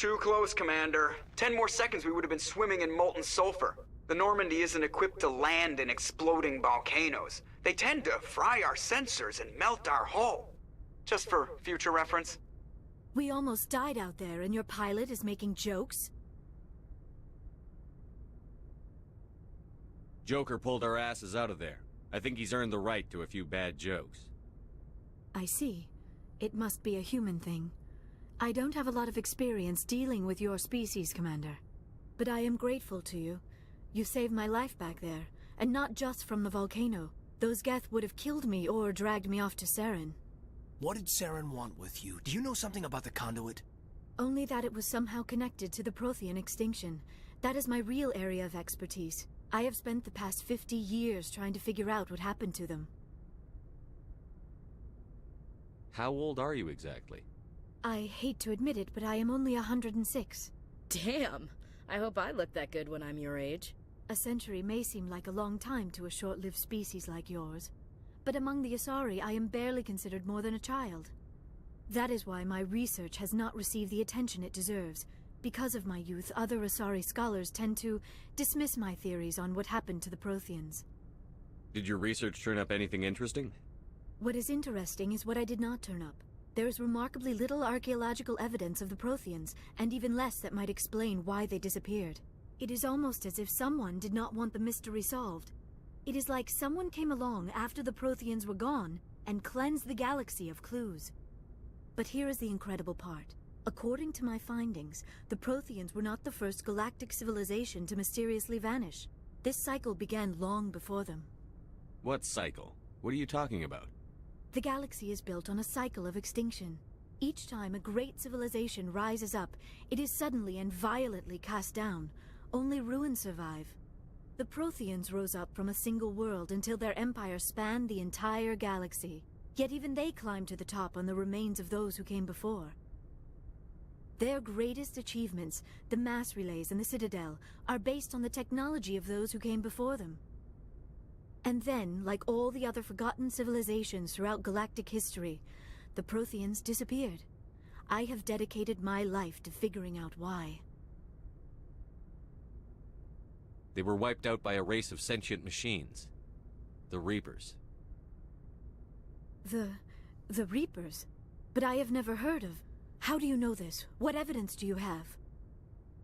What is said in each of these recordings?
Too close, Commander. 10 more seconds we would have been swimming in molten sulfur. The Normandy isn't equipped to land in exploding volcanoes. They tend to fry our sensors and melt our hull. Just for future reference. We almost died out there and your pilot is making jokes? Joker pulled our asses out of there. I think he's earned the right to a few bad jokes. I see. It must be a human thing. I don't have a lot of experience dealing with your species, Commander. But I am grateful to you. You saved my life back there, and not just from the volcano. Those Geth would have killed me or dragged me off to Saren. What did Saren want with you? Do you know something about the conduit? Only that it was somehow connected to the Prothean extinction. That is my real area of expertise. I have spent the past 50 years trying to figure out what happened to them. How old are you exactly? I hate to admit it, but I am only 106. Damn! I hope I look that good when I'm your age. A century may seem like a long time to a short-lived species like yours. But among the Asari, I am barely considered more than a child. That is why my research has not received the attention it deserves. Because of my youth, other Asari scholars tend to dismiss my theories on what happened to the Protheans. Did your research turn up anything interesting? What is interesting is what I did not turn up. There is remarkably little archaeological evidence of the Protheans, and even less that might explain why they disappeared. It is almost as if someone did not want the mystery solved. It is like someone came along after the Protheans were gone and cleansed the galaxy of clues. But here is the incredible part. According to my findings, the Protheans were not the first galactic civilization to mysteriously vanish. This cycle began long before them. What cycle? What are you talking about? The galaxy is built on a cycle of extinction. Each time a great civilization rises up, it is suddenly and violently cast down. Only ruins survive. The Protheans rose up from a single world until their empire spanned the entire galaxy. Yet even they climbed to the top on the remains of those who came before. Their greatest achievements, the mass relays and the Citadel, are based on the technology of those who came before them. And then, like all the other forgotten civilizations throughout galactic history, the Protheans disappeared. I have dedicated my life to figuring out why. They were wiped out by a race of sentient machines. The Reapers. The Reapers? But I have never heard of... How do you know this? What evidence do you have?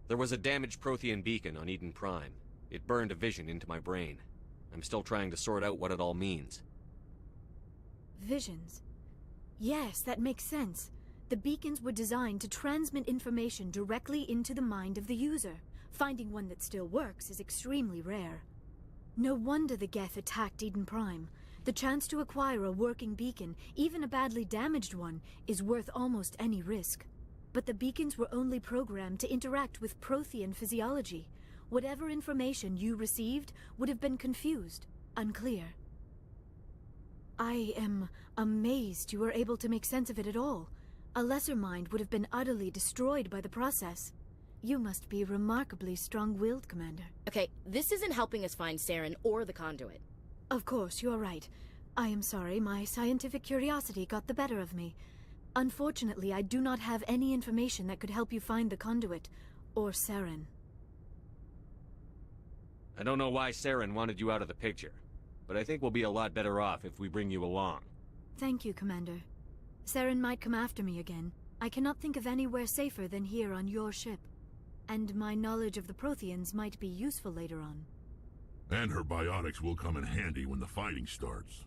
There was a damaged Prothean beacon on Eden Prime. It burned a vision into my brain. I'm still trying to sort out what it all means. Visions? Yes, that makes sense. The beacons were designed to transmit information directly into the mind of the user. Finding one that still works is extremely rare. No wonder the Geth attacked Eden Prime. The chance to acquire a working beacon, even a badly damaged one, is worth almost any risk. But the beacons were only programmed to interact with Prothean physiology. Whatever information you received would have been confused, unclear. I am amazed you were able to make sense of it at all. A lesser mind would have been utterly destroyed by the process. You must be remarkably strong-willed, Commander. Okay, this isn't helping us find Saren or the conduit. Of course, you are right. I am sorry, my scientific curiosity got the better of me. Unfortunately, I do not have any information that could help you find the conduit, or Saren. I don't know why Saren wanted you out of the picture, but I think we'll be a lot better off if we bring you along. Thank you, Commander. Saren might come after me again. I cannot think of anywhere safer than here on your ship. And my knowledge of the Protheans might be useful later on. And her biotics will come in handy when the fighting starts.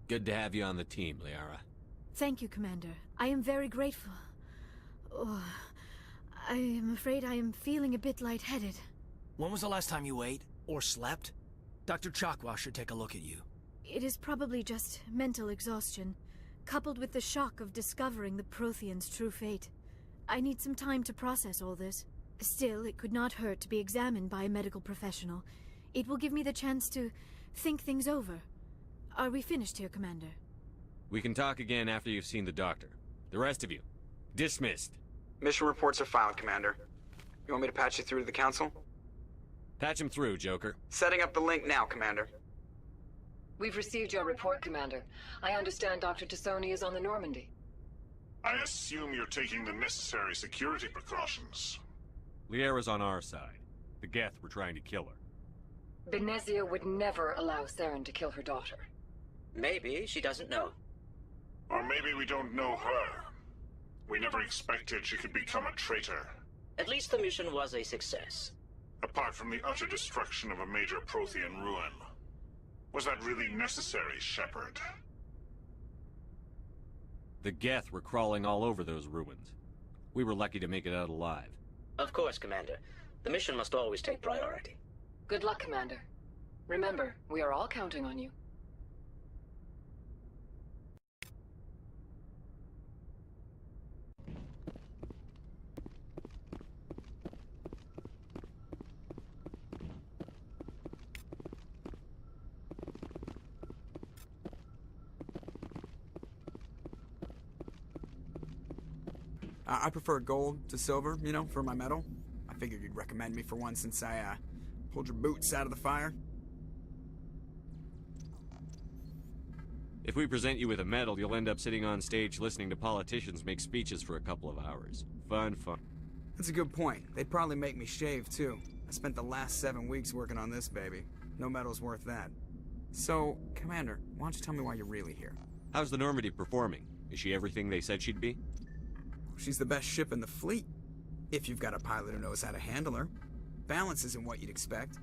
Good to have you on the team, Liara. Thank you, Commander. I am very grateful. Oh, I am afraid I am feeling a bit lightheaded. When was the last time you ate? Or slept? Dr. Chakwa should take a look at you. It is probably just mental exhaustion, coupled with the shock of discovering the Protheans' true fate. I need some time to process all this. Still, it could not hurt to be examined by a medical professional. It will give me the chance to think things over. Are we finished here, Commander? We can talk again after you've seen the doctor. The rest of you, dismissed. Mission reports are filed, Commander. You want me to patch you through to the Council? Patch him through, Joker. Setting up the link now, Commander. We've received your report, Commander. I understand Dr. Tassoni is on the Normandy. I assume you're taking the necessary security precautions. Liara's on our side. The Geth were trying to kill her. Benezia would never allow Saren to kill her daughter. Maybe she doesn't know. Or maybe we don't know her. We never expected she could become a traitor. At least the mission was a success. Apart from the utter destruction of a major Prothean ruin. Was that really necessary, Shepard? The Geth were crawling all over those ruins. We were lucky to make it out alive. Of course, Commander. The mission must always take priority. Good luck, Commander. Remember, we are all counting on you. I prefer gold to silver, you know, for my medal. I figured you'd recommend me for one since I, pulled your boots out of the fire. If we present you with a medal, you'll end up sitting on stage listening to politicians make speeches for a couple of hours. Fun. That's a good point. They'd probably make me shave, too. I spent the last 7 weeks working on this baby. No medal's worth that. So, Commander, why don't you tell me why you're really here? How's the Normandy performing? Is she everything they said she'd be? She's the best ship in the fleet. If you've got a pilot who knows how to handle her. Balance isn't what you'd expect.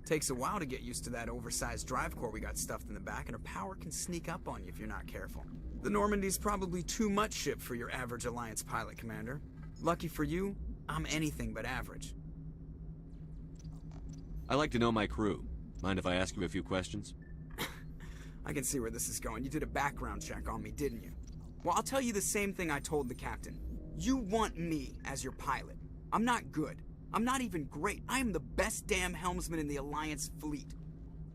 Takes a while to get used to that oversized drive core we got stuffed in the back, and her power can sneak up on you if you're not careful. The Normandy's probably too much ship for your average Alliance pilot, Commander. Lucky for you, I'm anything but average. I like to know my crew. Mind if I ask you a few questions? I can see where this is going. You did a background check on me, didn't you? Well, I'll tell you the same thing I told the captain. You want me as your pilot. I'm not good. I'm not even great. I am the best damn helmsman in the Alliance fleet.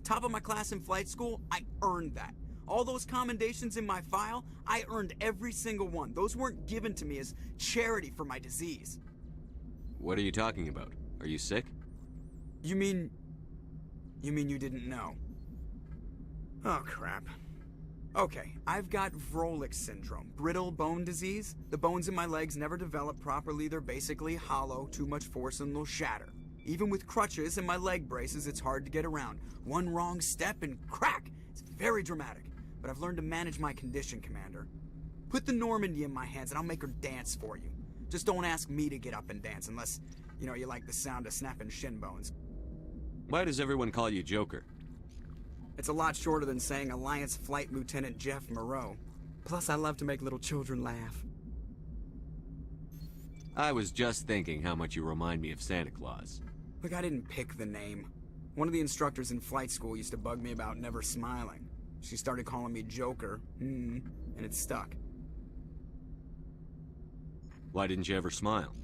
Top of my class in flight school, I earned that. All those commendations in my file, I earned every single one. Those weren't given to me as charity for my disease. What are you talking about? Are you sick? You mean you didn't know? Oh, crap. Okay, I've got Vrolik syndrome, brittle bone disease. The bones in my legs never develop properly. They're basically hollow, too much force and they'll shatter. Even with crutches and my leg braces, it's hard to get around. One wrong step and crack! It's very dramatic, but I've learned to manage my condition, Commander. Put the Normandy in my hands and I'll make her dance for you. Just don't ask me to get up and dance unless, you like the sound of snapping shin bones. Why does everyone call you Joker? It's a lot shorter than saying Alliance Flight Lieutenant Jeff Moreau. Plus, I love to make little children laugh. I was just thinking how much you remind me of Santa Claus. Look, I didn't pick the name. One of the instructors in flight school used to bug me about never smiling. She started calling me Joker, and it stuck. Why didn't you ever smile?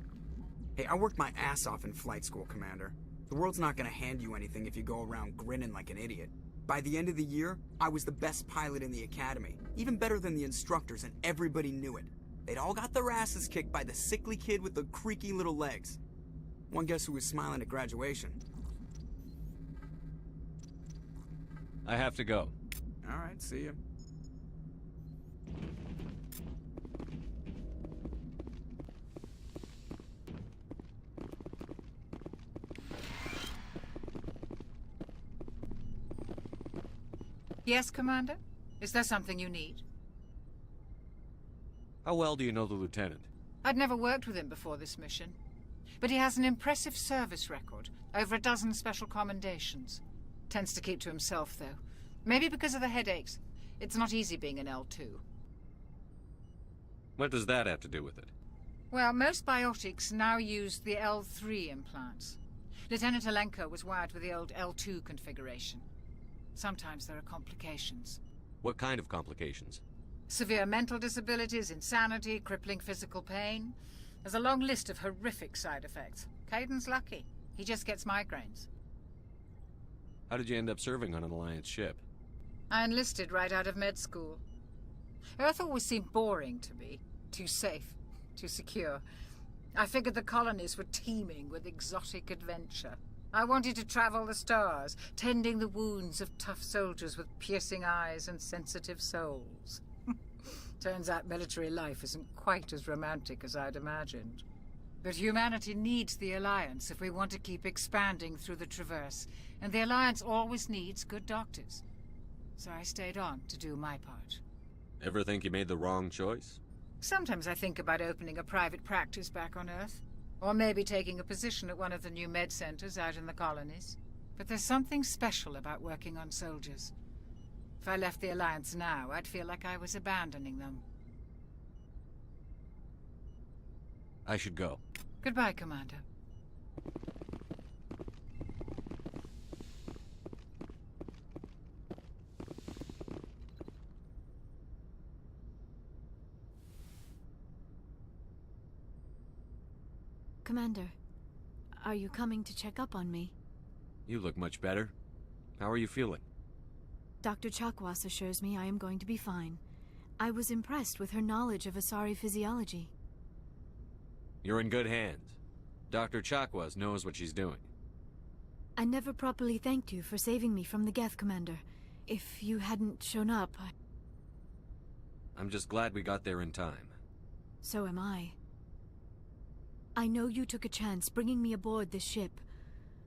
Hey, I worked my ass off in flight school, Commander. The world's not gonna hand you anything if you go around grinning like an idiot. By the end of the year, I was the best pilot in the academy, even better than the instructors, and everybody knew it. They'd all got their asses kicked by the sickly kid with the creaky little legs. One guess who was smiling at graduation? I have to go. All right, see ya. Yes, Commander? Is there something you need? How well do you know the lieutenant? I'd never worked with him before this mission. But he has an impressive service record, over a dozen special commendations. Tends to keep to himself, though. Maybe because of the headaches. It's not easy being an L2. What does that have to do with it? Well, most biotics now use the L3 implants. Lieutenant Alenko was wired with the old L2 configuration. Sometimes there are complications. What kind of complications? Severe mental disabilities, insanity, crippling physical pain. There's a long list of horrific side effects. Caden's lucky. He just gets migraines. How did you end up serving on an Alliance ship? I enlisted right out of med school. Earth always seemed boring to me. Too safe, too secure. I figured the colonies were teeming with exotic adventure. I wanted to travel the stars, tending the wounds of tough soldiers with piercing eyes and sensitive souls. Turns out military life isn't quite as romantic as I'd imagined. But humanity needs the Alliance if we want to keep expanding through the Traverse, and the Alliance always needs good doctors. So I stayed on to do my part. Ever think you made the wrong choice? Sometimes I think about opening a private practice back on Earth, or maybe taking a position at one of the new med centers out in the colonies. But there's something special about working on soldiers. If I left the Alliance now, I'd feel like I was abandoning them. I should go. Goodbye, Commander. Commander, are you coming to check up on me? You look much better. How are you feeling? Dr. Chakwas assures me I am going to be fine. I was impressed with her knowledge of Asari physiology. You're in good hands. Dr. Chakwas knows what she's doing. I never properly thanked you for saving me from the Geth, Commander. If you hadn't shown up, I'm just glad we got there in time. So am I. I know you took a chance bringing me aboard this ship.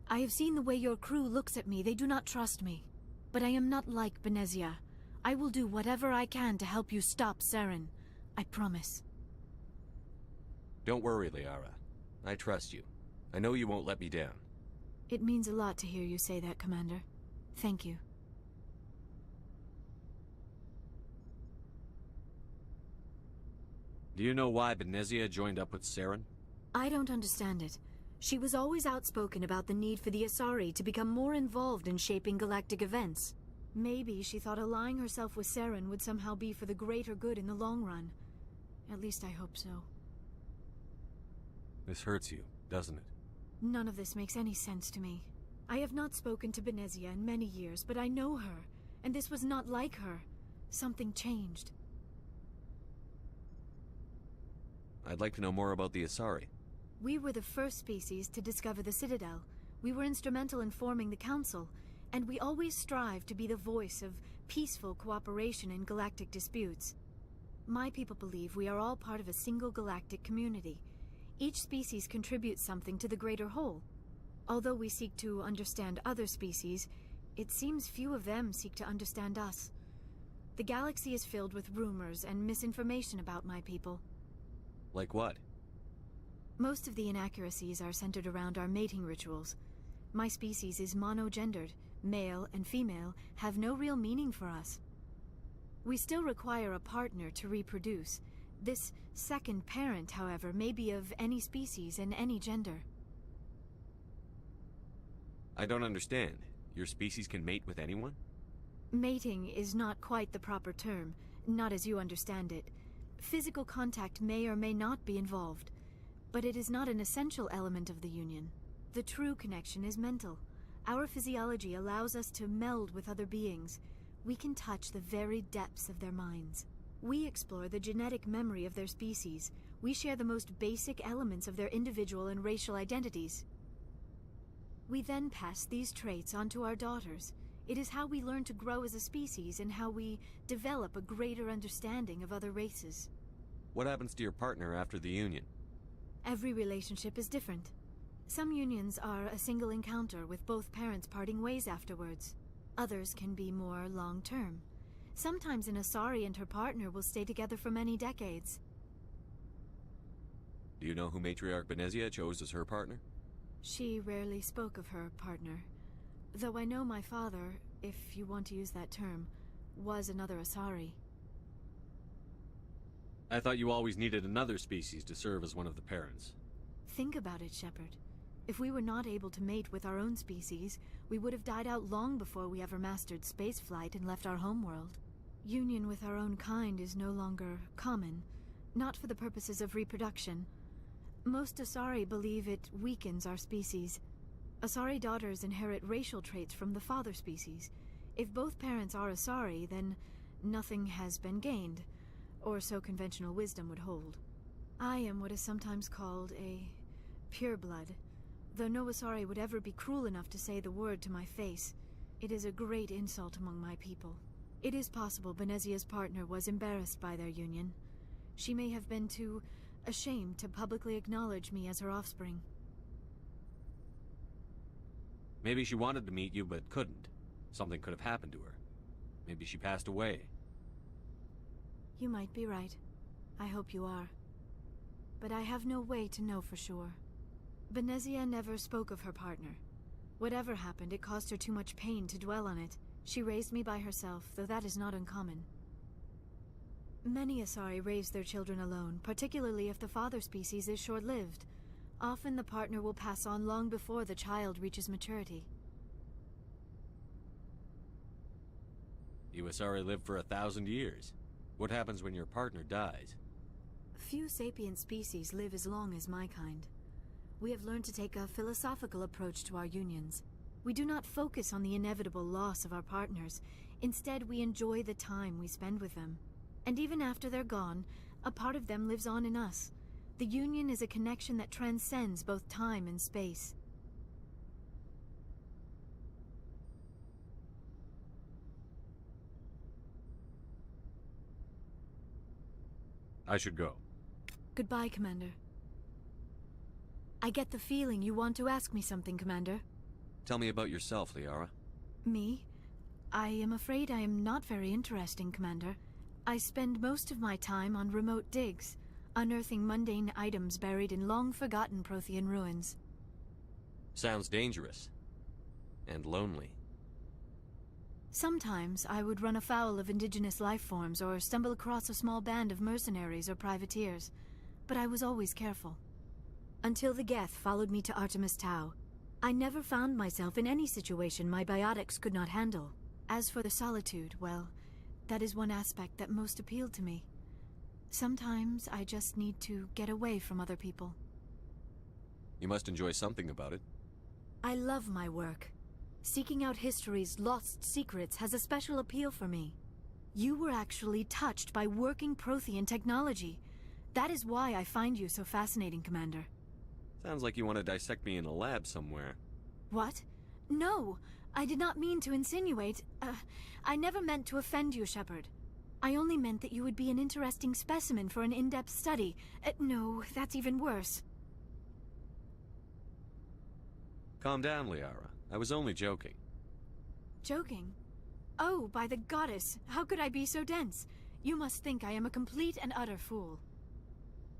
I have seen the way your crew looks at me. They do not trust me. But I am not like Benezia. I will do whatever I can to help you stop Saren. I promise. Don't worry, Liara. I trust you. I know you won't let me down. It means a lot to hear you say that, Commander. Thank you. Do you know why Benezia joined up with Saren? I don't understand it. She was always outspoken about the need for the Asari to become more involved in shaping galactic events. Maybe she thought allying herself with Saren would somehow be for the greater good in the long run. At least I hope so. This hurts you, doesn't it? None of this makes any sense to me. I have not spoken to Benezia in many years, but I know her, and this was not like her. Something changed. I'd like to know more about the Asari. We were the first species to discover the Citadel. We were instrumental in forming the Council, and we always strive to be the voice of peaceful cooperation in galactic disputes. My people believe we are all part of a single galactic community. Each species contributes something to the greater whole. Although we seek to understand other species, it seems few of them seek to understand us. The galaxy is filled with rumors and misinformation about my people. Like what? Most of the inaccuracies are centered around our mating rituals. My species is monogendered. Male and female have no real meaning for us. We still require a partner to reproduce. This second parent, however, may be of any species and any gender. I don't understand. Your species can mate with anyone? Mating is not quite the proper term, not as you understand it. Physical contact may or may not be involved, but it is not an essential element of the union. The true connection is mental. Our physiology allows us to meld with other beings. We can touch the very depths of their minds. We explore the genetic memory of their species. We share the most basic elements of their individual and racial identities. We then pass these traits on to our daughters. It is how we learn to grow as a species and how we develop a greater understanding of other races. What happens to your partner after the union? Every relationship is different. Some unions are a single encounter with both parents parting ways afterwards. Others can be more long-term. Sometimes an Asari and her partner will stay together for many decades. Do you know who Matriarch Benezia chose as her partner? She rarely spoke of her partner. Though I know my father, if you want to use that term, was another Asari. I thought you always needed another species to serve as one of the parents. Think about it, Shepard. If we were not able to mate with our own species, we would have died out long before we ever mastered spaceflight and left our homeworld. Union with our own kind is no longer common, not for the purposes of reproduction. Most Asari believe it weakens our species. Asari daughters inherit racial traits from the father species. If both parents are Asari, then nothing has been gained, or so conventional wisdom would hold. I am what is sometimes called a pureblood. Though no Asari would ever be cruel enough to say the word to my face, it is a great insult among my people. It is possible Benezia's partner was embarrassed by their union. She may have been too ashamed to publicly acknowledge me as her offspring. Maybe she wanted to meet you but couldn't. Something could have happened to her. Maybe she passed away. You might be right. I hope you are. But I have no way to know for sure. Benezia never spoke of her partner. Whatever happened, it caused her too much pain to dwell on it. She raised me by herself, though that is not uncommon. Many Asari raise their children alone, particularly if the father species is short-lived. Often the partner will pass on long before the child reaches maturity. You Asari live for 1,000 years. What happens when your partner dies? Few sapient species live as long as my kind. We have learned to take a philosophical approach to our unions. We do not focus on the inevitable loss of our partners. Instead, we enjoy the time we spend with them. And even after they're gone, a part of them lives on in us. The union is a connection that transcends both time and space. I should go. Goodbye, Commander. I get the feeling you want to ask me something, Commander. Tell me about yourself, Liara. Me? I am afraid I am not very interesting, Commander. I spend most of my time on remote digs, unearthing mundane items buried in long-forgotten Prothean ruins. Sounds dangerous. And lonely. Sometimes I would run afoul of indigenous life forms or stumble across a small band of mercenaries or privateers, but I was always careful. Until the Geth followed me to Artemis Tau, I never found myself in any situation my biotics could not handle. As for the solitude, well, that is one aspect that most appealed to me. Sometimes I just need to get away from other people. You must enjoy something about it. I love my work. Seeking out history's lost secrets has a special appeal for me. You were actually touched by working Prothean technology. That is why I find you so fascinating, Commander. Sounds like you want to dissect me in a lab somewhere. What? No! I did not mean to insinuate. I never meant to offend you, Shepard. I only meant that you would be an interesting specimen for an in-depth study. No, that's even worse. Calm down, Liara. I was only joking. Joking? Oh, by the goddess, how could I be so dense? You must think I am a complete and utter fool.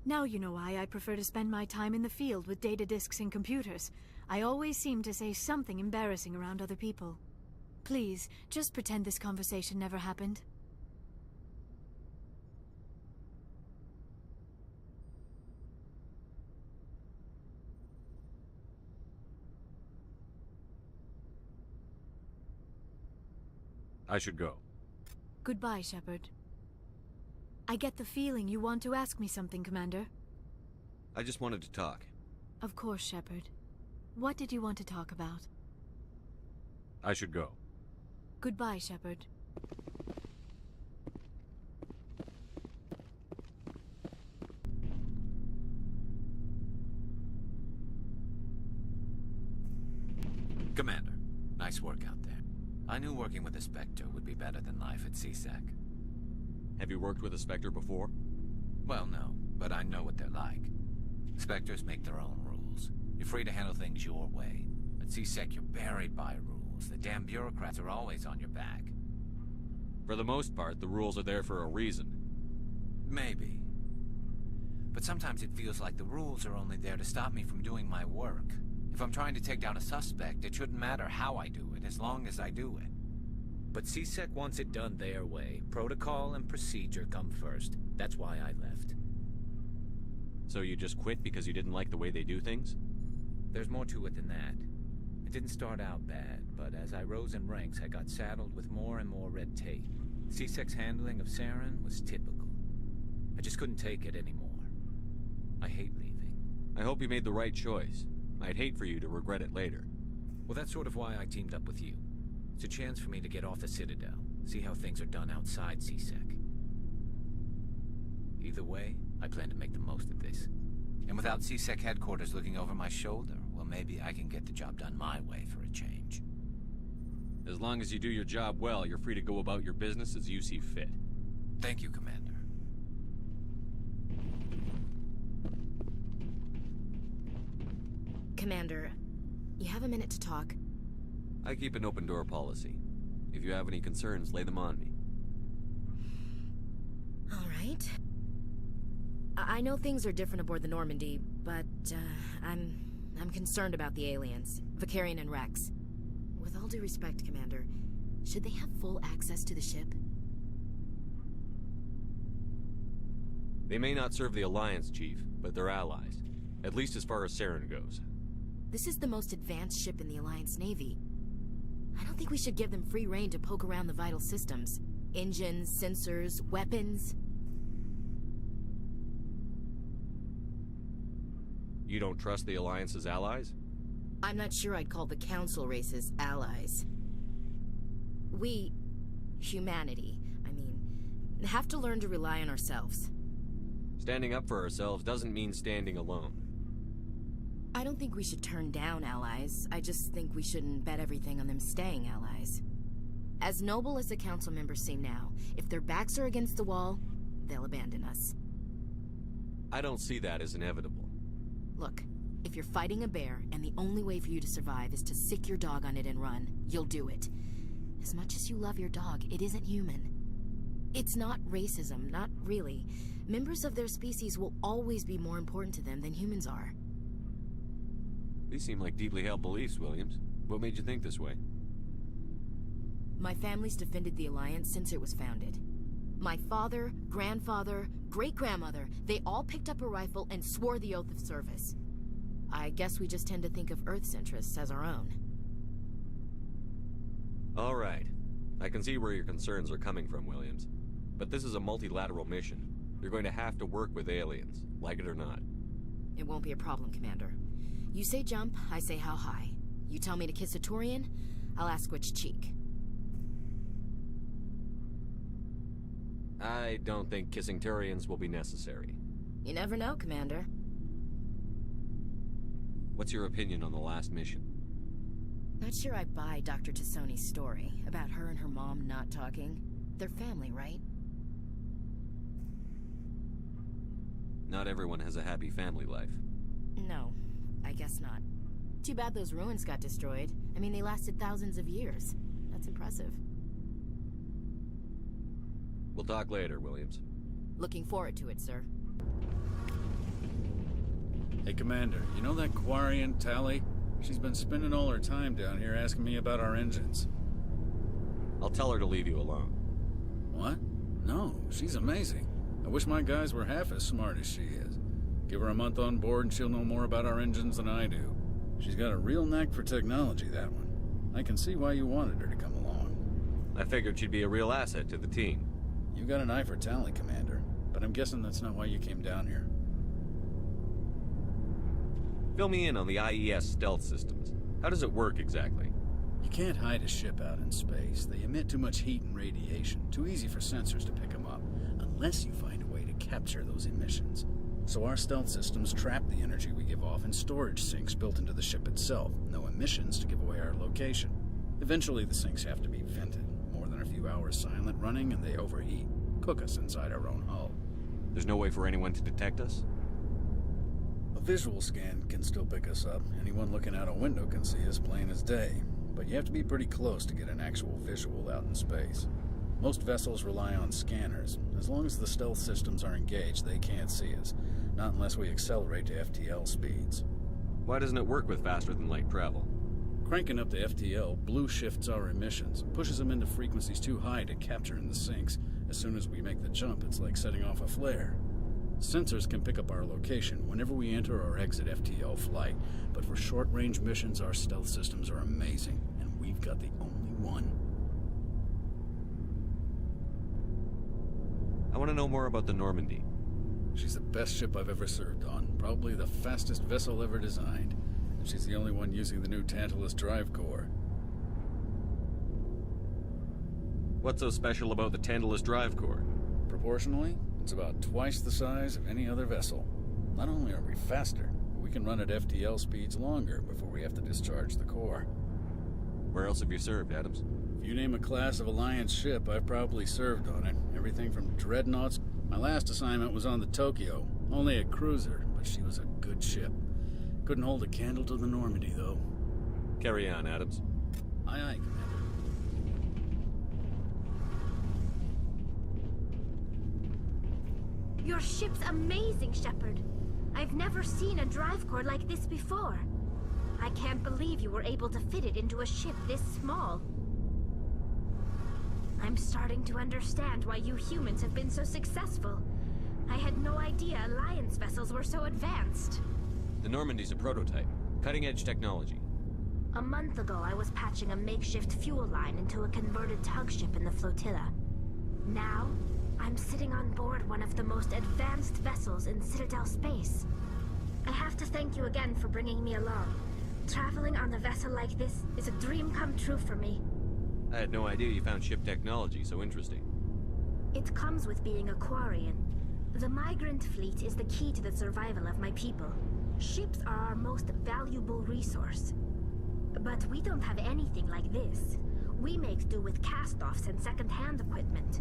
Now you know why I prefer to spend my time in the field with data disks and computers. I always seem to say something embarrassing around other people. Please, just pretend this conversation never happened. I should go. Goodbye, Shepard. I get the feeling you want to ask me something, Commander. I just wanted to talk. Of course, Shepard. What did you want to talk about? I should go. Goodbye, Shepard. Commander, nice work out there. I knew working with a Spectre would be better than life at CSEC. Have you worked with a Spectre before? Well, no, but I know what they're like. Spectres make their own rules. You're free to handle things your way. At CSEC, you're buried by rules. The damn bureaucrats are always on your back. For the most part, the rules are there for a reason. Maybe. But sometimes it feels like the rules are only there to stop me from doing my work. If I'm trying to take down a suspect, it shouldn't matter how I do it, as long as I do it. But CSEC wants it done their way. Protocol and procedure come first. That's why I left. So you just quit because you didn't like the way they do things? There's more to it than that. It didn't start out bad, but as I rose in ranks, I got saddled with more and more red tape. CSEC's handling of Saren was typical. I just couldn't take it anymore. I hate leaving. I hope you made the right choice. I'd hate for you to regret it later. Well, that's sort of why I teamed up with you. It's a chance for me to get off the Citadel, see how things are done outside CSEC. Either way, I plan to make the most of this. And without CSEC headquarters looking over my shoulder, well, maybe I can get the job done my way for a change. As long as you do your job well, you're free to go about your business as you see fit. Thank you, Commander. Commander, you have a minute to talk? I keep an open door policy. If you have any concerns, lay them on me. All right. I know things are different aboard the Normandy, but I'm concerned about the aliens, Vicarian and Rex. With all due respect, Commander, should they have full access to the ship? They may not serve the Alliance, Chief, but they're allies. At least as far as Saren goes. This is the most advanced ship in the Alliance Navy. I don't think we should give them free rein to poke around the vital systems. Engines, sensors, weapons. You don't trust the Alliance's allies? I'm not sure I'd call the Council races allies. We, humanity, have to learn to rely on ourselves. Standing up for ourselves doesn't mean standing alone. I don't think we should turn down allies. I just think we shouldn't bet everything on them staying allies. As noble as the Council members seem now, if their backs are against the wall, they'll abandon us. I don't see that as inevitable. Look, if you're fighting a bear and the only way for you to survive is to sick your dog on it and run, you'll do it. As much as you love your dog, it isn't human. It's not racism, not really. Members of their species will always be more important to them than humans are. These seem like deeply held beliefs, Williams. What made you think this way? My family's defended the Alliance since it was founded. My father, grandfather, great-grandmother, they all picked up a rifle and swore the oath of service. I guess we just tend to think of Earth's interests as our own. All right. I can see where your concerns are coming from, Williams. But this is a multilateral mission. You're going to have to work with aliens, like it or not. It won't be a problem, Commander. You say jump, I say how high. You tell me to kiss a Turian, I'll ask which cheek. I don't think kissing Turians will be necessary. You never know, Commander. What's your opinion on the last mission? Not sure I buy Dr. Tassoni's story about her and her mom not talking. They're family, right? Not everyone has a happy family life. No, I guess not. Too bad those ruins got destroyed. They lasted thousands of years. That's impressive. We'll talk later, Williams. Looking forward to it, sir. Hey, Commander, you know that Quarian, Tally? She's been spending all her time down here asking me about our engines. I'll tell her to leave you alone. What? No, she's amazing. I wish my guys were half as smart as she is. Give her a month on board and she'll know more about our engines than I do. She's got a real knack for technology, that one. I can see why you wanted her to come along. I figured she'd be a real asset to the team. You got an eye for Tally, Commander, but I'm guessing that's not why you came down here. Fill me in on the IES stealth systems. How does it work exactly? You can't hide a ship out in space. They emit too much heat and radiation. Too easy for sensors to pick them up, unless you find a way to capture those emissions. So our stealth systems trap the energy we give off in storage sinks built into the ship itself. No emissions to give away our location. Eventually the sinks have to be vented. More than a few hours silent running and they overheat. Cook us inside our own hull. There's no way for anyone to detect us? A visual scan can still pick us up. Anyone looking out a window can see us plain as day. But you have to be pretty close to get an actual visual out in space. Most vessels rely on scanners. As long as the stealth systems are engaged, they can't see us. Not unless we accelerate to FTL speeds. Why doesn't it work with faster-than-light travel? Cranking up to FTL blue shifts our emissions, pushes them into frequencies too high to capture in the sinks. As soon as we make the jump, it's like setting off a flare. Sensors can pick up our location whenever we enter or exit FTL flight, but for short-range missions, our stealth systems are amazing, and we've got the only one. I want to know more about the Normandy. She's the best ship I've ever served on, probably the fastest vessel ever designed. And she's the only one using the new Tantalus drive core. What's so special about the Tantalus drive core? Proportionally, it's about twice the size of any other vessel. Not only are we faster, but we can run at FTL speeds longer before we have to discharge the core. Where else have you served, Adams? If you name a class of Alliance ship, I've probably served on it. Everything from dreadnoughts. My last assignment was on the Tokyo. Only a cruiser, but she was a good ship. Couldn't hold a candle to the Normandy, though. Carry on, Adams. Aye, aye, Commander. Your ship's amazing, Shepard. I've never seen a drive core like this before. I can't believe you were able to fit it into a ship this small. I'm starting to understand why you humans have been so successful. I had no idea Alliance vessels were so advanced. The Normandy's a prototype. Cutting-edge technology. A month ago, I was patching a makeshift fuel line into a converted tug ship in the flotilla. Now, I'm sitting on board one of the most advanced vessels in Citadel space. I have to thank you again for bringing me along. Traveling on a vessel like this is a dream come true for me. I had no idea you found ship technology so interesting. It comes with being a Quarian. The migrant fleet is the key to the survival of my people. Ships are our most valuable resource. But we don't have anything like this. We make do with cast-offs and second-hand equipment.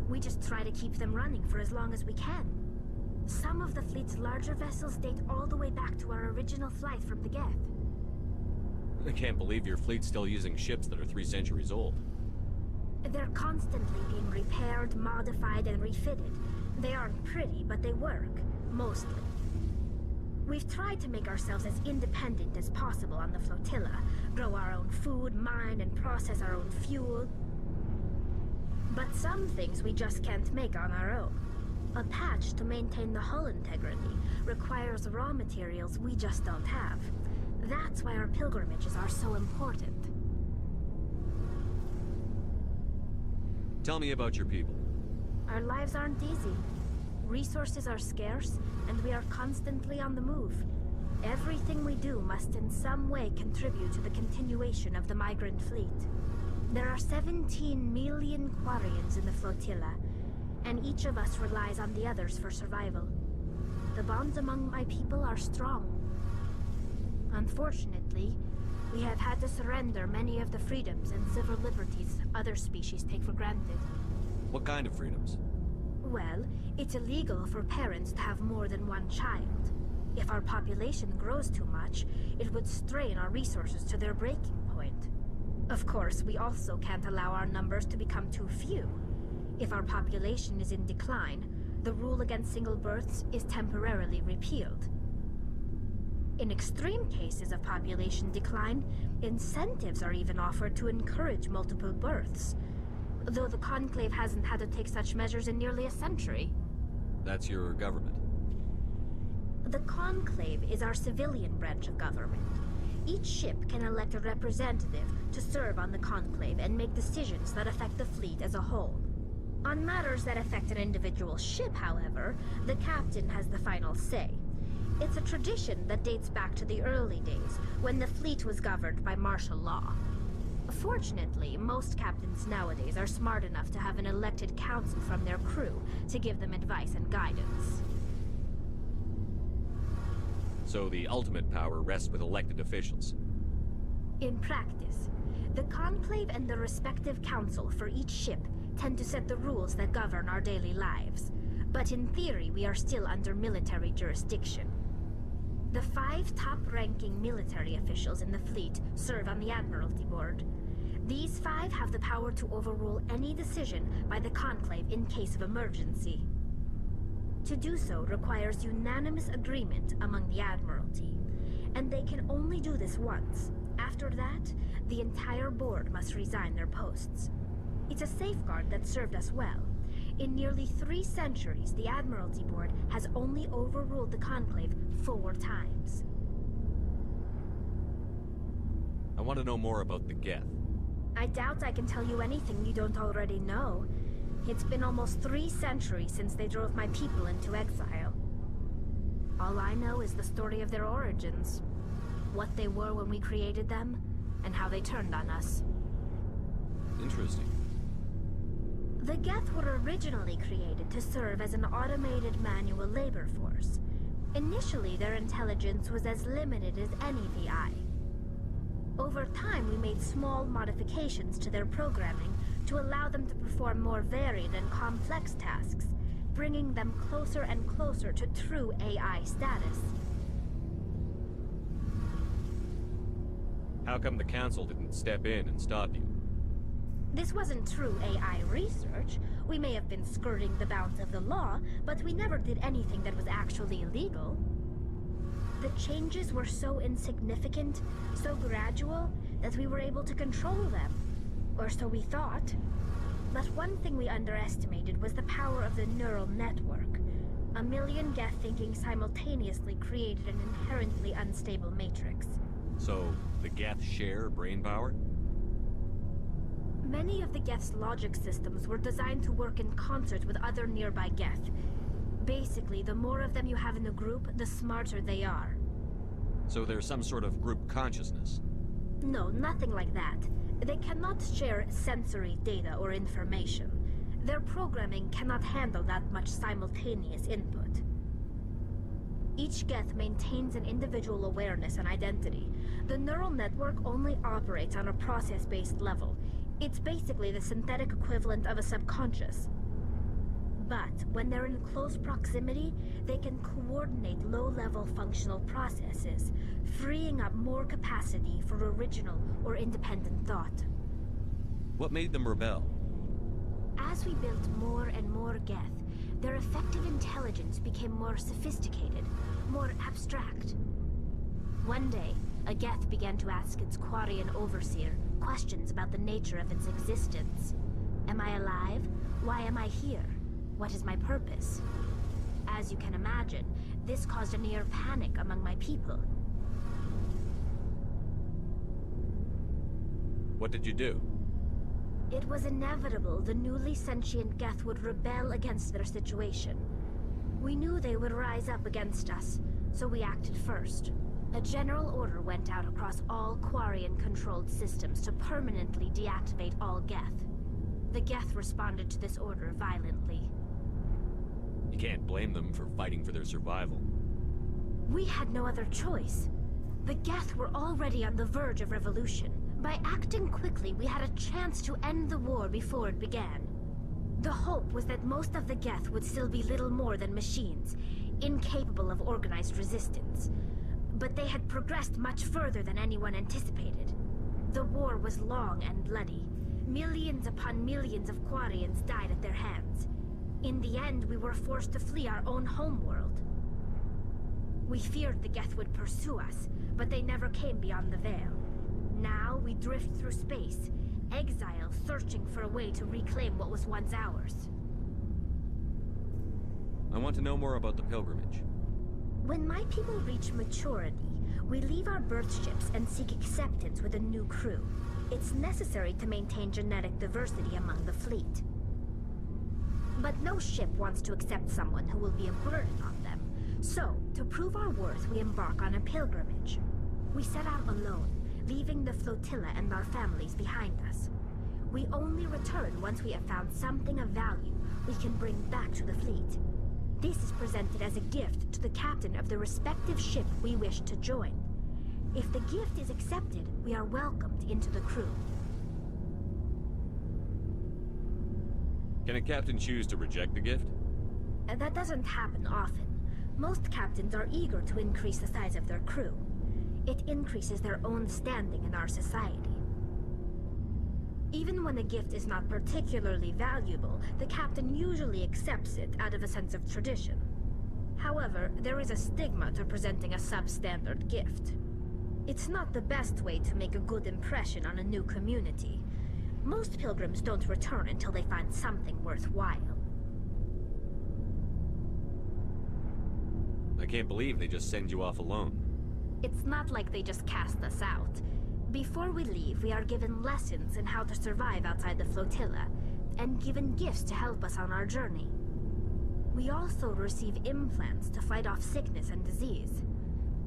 We just try to keep them running for as long as we can. Some of the fleet's larger vessels date all the way back to our original flight from the Geth. I can't believe your fleet's still using ships that are 3 centuries old. They're constantly being repaired, modified, and refitted. They aren't pretty, but they work. Mostly. We've tried to make ourselves as independent as possible on the flotilla. Grow our own food, mine, and process our own fuel. But some things we just can't make on our own. A patch to maintain the hull integrity requires raw materials we just don't have. That's why our pilgrimages are so important. Tell me about your people. Our lives aren't easy. Resources are scarce, and we are constantly on the move. Everything we do must in some way contribute to the continuation of the migrant fleet. There are 17 million Quarians in the flotilla, and each of us relies on the others for survival. The bonds among my people are strong. Unfortunately, we have had to surrender many of the freedoms and civil liberties other species take for granted. What kind of freedoms? Well, it's illegal for parents to have more than one child. If our population grows too much, it would strain our resources to their breaking point. Of course, we also can't allow our numbers to become too few. If our population is in decline, the rule against single births is temporarily repealed. In extreme cases of population decline, incentives are even offered to encourage multiple births, though the Conclave hasn't had to take such measures in nearly a century. That's your government? The Conclave is our civilian branch of government. Each ship can elect a representative to serve on the Conclave and make decisions that affect the fleet as a whole. On matters that affect an individual ship, however, the captain has the final say. It's a tradition that dates back to the early days, when the fleet was governed by martial law. Fortunately, most captains nowadays are smart enough to have an elected council from their crew to give them advice and guidance. So the ultimate power rests with elected officials? In practice, the Conclave and the respective council for each ship tend to set the rules that govern our daily lives. But in theory, we are still under military jurisdiction. The 5 top-ranking military officials in the fleet serve on the Admiralty Board. These 5 have the power to overrule any decision by the Conclave in case of emergency. To do so requires unanimous agreement among the Admiralty, and they can only do this once. After that, the entire board must resign their posts. It's a safeguard that served us well. In nearly 3 centuries, the Admiralty Board has only overruled the Conclave 4 times. I want to know more about the Geth. I doubt I can tell you anything you don't already know. It's been almost 3 centuries since they drove my people into exile. All I know is the story of their origins. What they were when we created them, and how they turned on us. Interesting. The Geth were originally created to serve as an automated manual labor force. Initially, their intelligence was as limited as any VI. Over time, we made small modifications to their programming to allow them to perform more varied and complex tasks, bringing them closer and closer to true AI status. How come the Council didn't step in and stop you? This wasn't true AI research. We may have been skirting the bounds of the law, but we never did anything that was actually illegal. The changes were so insignificant, so gradual, that we were able to control them. Or so we thought. But one thing we underestimated was the power of the neural network. A million Geth thinking simultaneously created an inherently unstable matrix. So, the Geth share brain power? Many of the Geth's logic systems were designed to work in concert with other nearby Geth. Basically, the more of them you have in a group, the smarter they are. So there's some sort of group consciousness? No, nothing like that. They cannot share sensory data or information. Their programming cannot handle that much simultaneous input. Each Geth maintains an individual awareness and identity. The neural network only operates on a process-based level. It's basically the synthetic equivalent of a subconscious. But when they're in close proximity, they can coordinate low-level functional processes, freeing up more capacity for original or independent thought. What made them rebel? As we built more and more Geth, their effective intelligence became more sophisticated, more abstract. One day, a Geth began to ask its Quarian overseer questions about the nature of its existence. Am I alive? Why am I here? What is my purpose? As you can imagine, this caused a near panic among my people. What did you do? It was inevitable the newly sentient Geth would rebel against their situation. We knew they would rise up against us, so we acted first. A general order went out across all Quarian-controlled systems to permanently deactivate all Geth. The Geth responded to this order violently. You can't blame them for fighting for their survival. We had no other choice. The Geth were already on the verge of revolution. By acting quickly, we had a chance to end the war before it began. The hope was that most of the Geth would still be little more than machines, incapable of organized resistance. But they had progressed much further than anyone anticipated. The war was long and bloody. Millions upon millions of Quarians died at their hands. In the end, we were forced to flee our own homeworld. We feared the Geth would pursue us, but they never came beyond the Veil. Now we drift through space, exile searching for a way to reclaim what was once ours. I want to know more about the pilgrimage. When my people reach maturity, we leave our birth ships and seek acceptance with a new crew. It's necessary to maintain genetic diversity among the fleet. But no ship wants to accept someone who will be a burden on them. So, to prove our worth, we embark on a pilgrimage. We set out alone, leaving the flotilla and our families behind us. We only return once we have found something of value we can bring back to the fleet. This is presented as a gift to the captain of the respective ship we wish to join. If the gift is accepted, we are welcomed into the crew. Can a captain choose to reject the gift? That doesn't happen often. Most captains are eager to increase the size of their crew. It increases their own standing in our society. Even when a gift is not particularly valuable, the captain usually accepts it out of a sense of tradition. However, there is a stigma to presenting a substandard gift. It's not the best way to make a good impression on a new community. Most pilgrims don't return until they find something worthwhile. I can't believe they just send you off alone. It's not like they just cast us out. Before we leave, we are given lessons in how to survive outside the flotilla, and given gifts to help us on our journey. We also receive implants to fight off sickness and disease.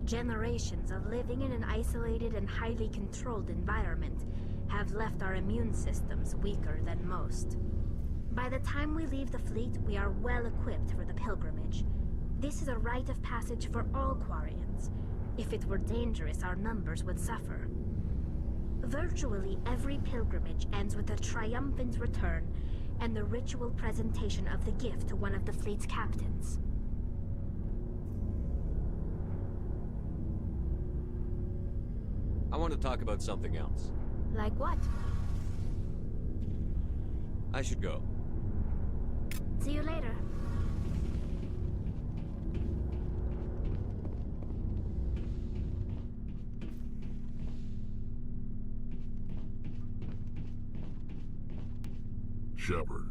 Generations of living in an isolated and highly controlled environment have left our immune systems weaker than most. By the time we leave the fleet, we are well equipped for the pilgrimage. This is a rite of passage for all Quarians. If it were dangerous, our numbers would suffer. Virtually every pilgrimage ends with a triumphant return and the ritual presentation of the gift to one of the fleet's captains. I want to talk about something else. Like what? I should go. See you later. Shepard,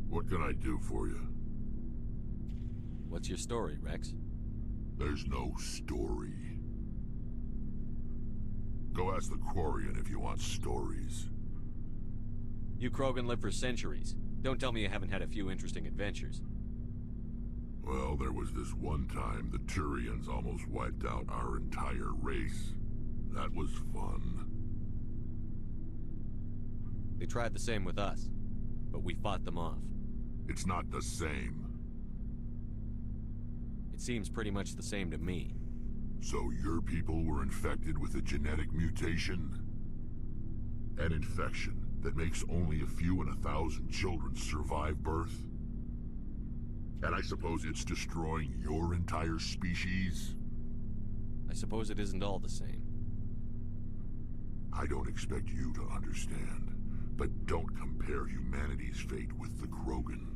what can I do for you? What's your story, Rex? There's no story. Go ask the Quarian if you want stories. You Krogan live for centuries. Don't tell me you haven't had a few interesting adventures. Well, there was this one time the Turians almost wiped out our entire race. That was fun. They tried the same with us, but we fought them off. It's not the same. It seems pretty much the same to me. So your people were infected with a genetic mutation? An infection that makes only a few in 1,000 children survive birth? And I suppose it's destroying your entire species? I suppose it isn't all the same. I don't expect you to understand, but don't compare humanity's fate with the Krogan.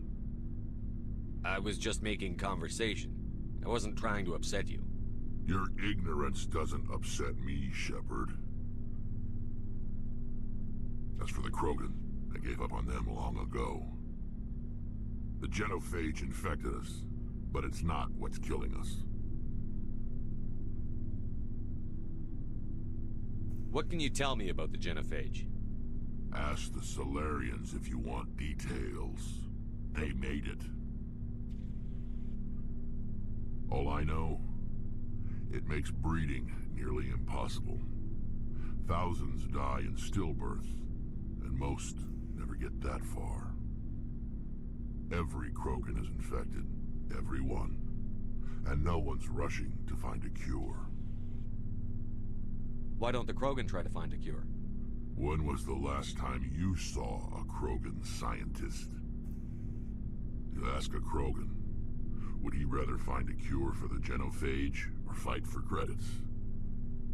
I was just making conversation. I wasn't trying to upset you. Your ignorance doesn't upset me, Shepard. As for the Krogan, I gave up on them long ago. The genophage infected us, but it's not what's killing us. What can you tell me about the genophage? Ask the Solarians if you want details. They made it. All I know, it makes breeding nearly impossible. Thousands die in stillbirth, and most never get that far. Every Krogan is infected, every one, and no one's rushing to find a cure. Why don't the Krogan try to find a cure? When was the last time you saw a Krogan scientist? You ask a Krogan, would he rather find a cure for the genophage or fight for credits?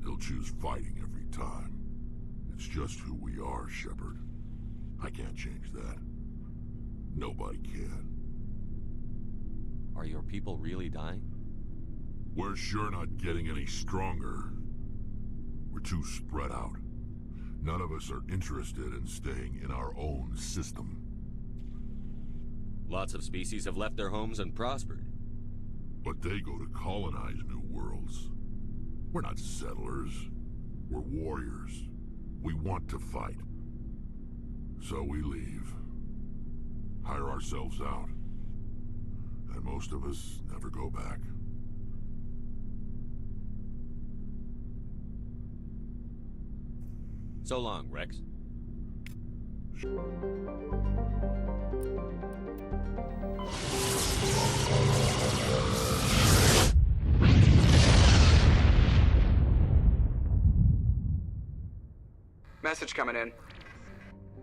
He'll choose fighting every time. It's just who we are, Shepard. I can't change that. Nobody can. Are your people really dying? We're sure not getting any stronger. We're too spread out. None of us are interested in staying in our own system. Lots of species have left their homes and prospered. But they go to colonize new worlds. We're not settlers. We're warriors. We want to fight. So we leave. Hire ourselves out. And most of us never go back. So long, Rex. Message coming in.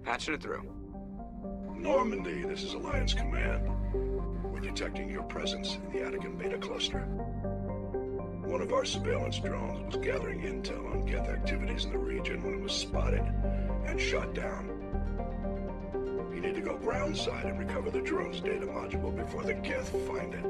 Patching it through. Normandy, this is Alliance Command. We're detecting your presence in the Attican Beta Cluster. One of our surveillance drones was gathering intel on Geth activities in the region when it was spotted and shot down. You need to go groundside and recover the drone's data module before the Geth find it.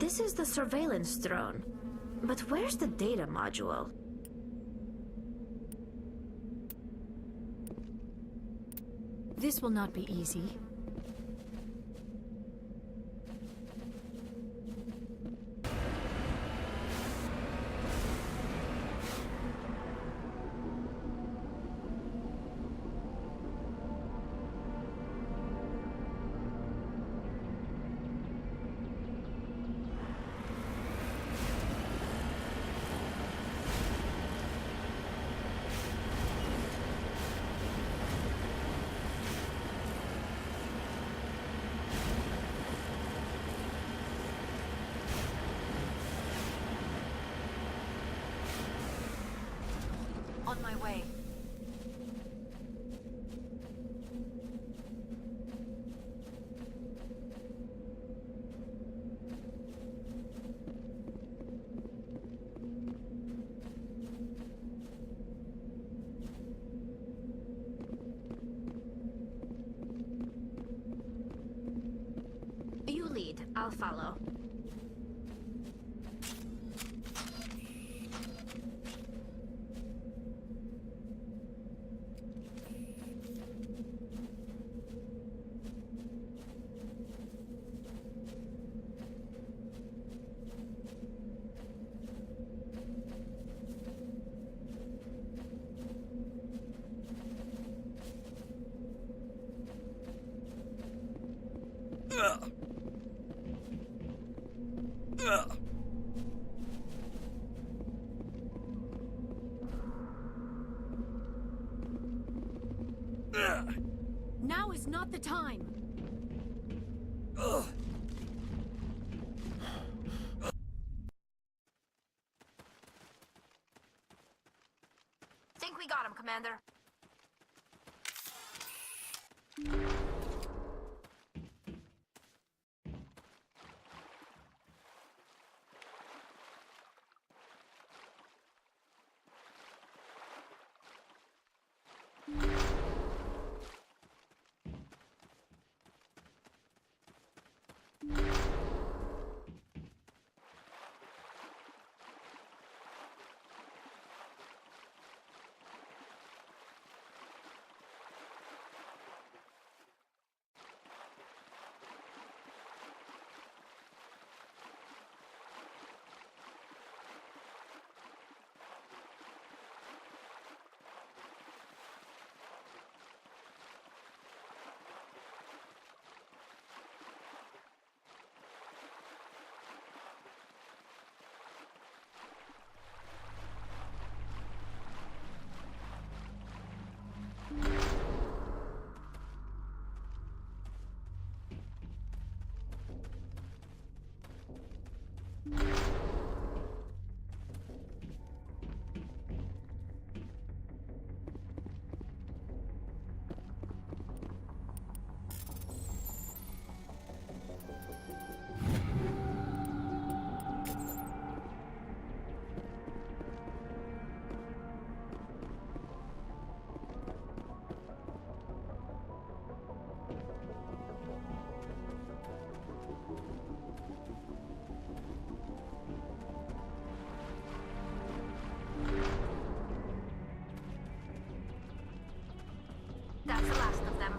This is the surveillance drone. But where's the data module? This will not be easy. On my way. You lead. I'll follow. Now is not the time. Think we got him, Commander. That's the last of them.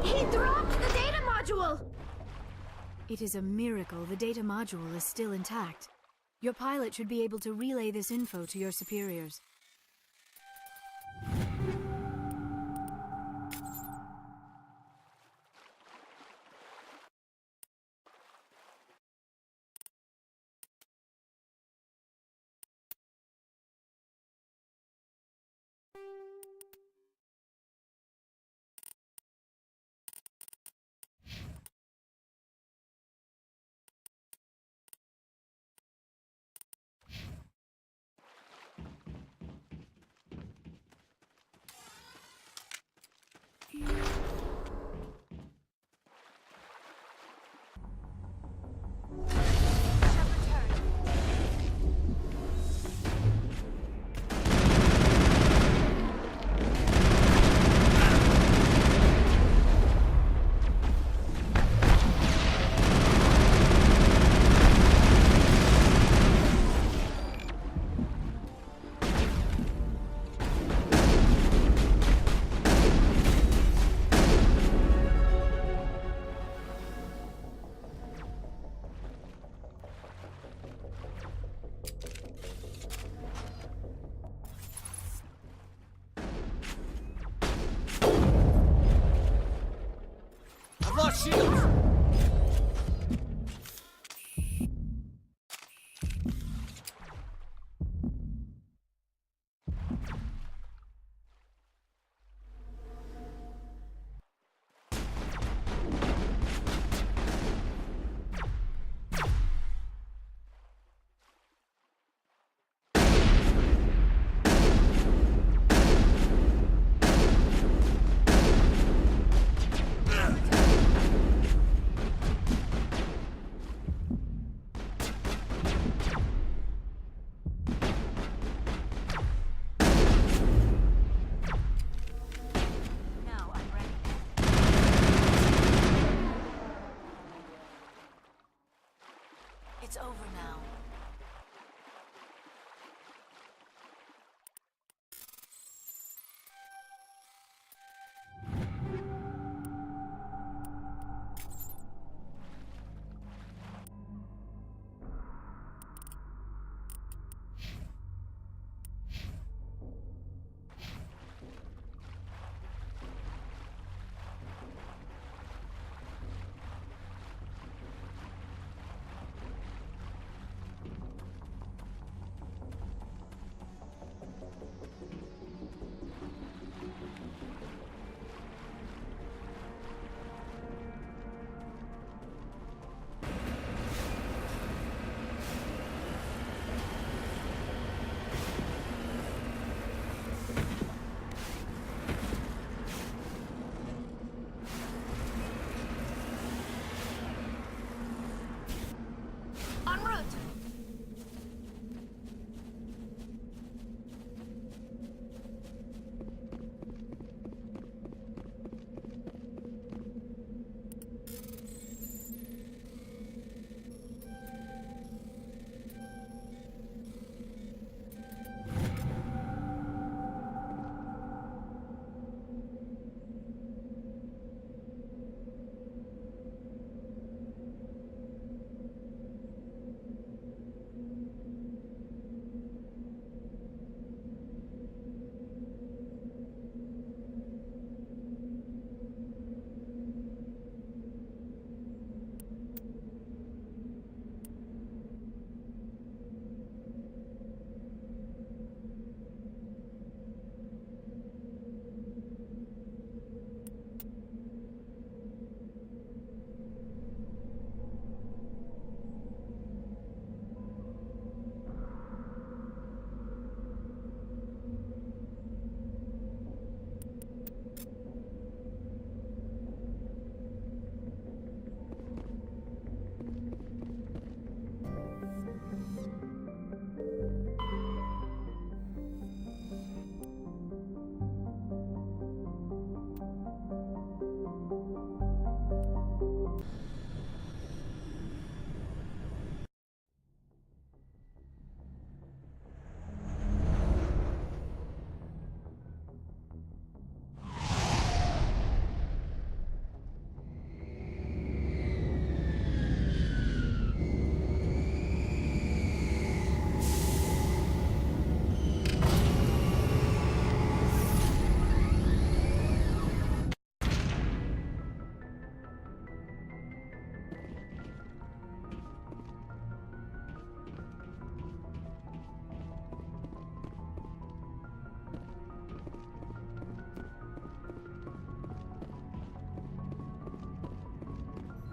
He dropped the data module! It is a miracle the data module is still intact. Your pilot should be able to relay this info to your superiors. shields! It's over now.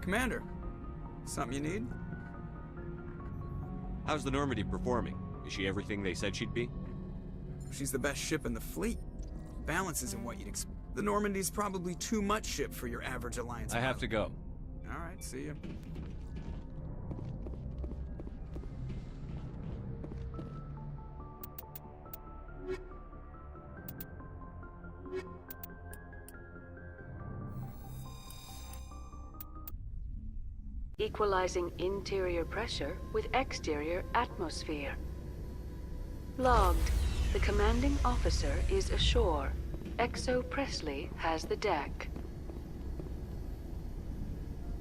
Commander, something you need? How's the Normandy performing? Is she everything they said she'd be? She's the best ship in the fleet. Balance isn't what you'd expect. The Normandy's probably too much ship for your average Alliance I have to go. All right, see ya. Equalizing interior pressure with exterior atmosphere. Logged. The commanding officer is ashore. Exo Presley has the deck.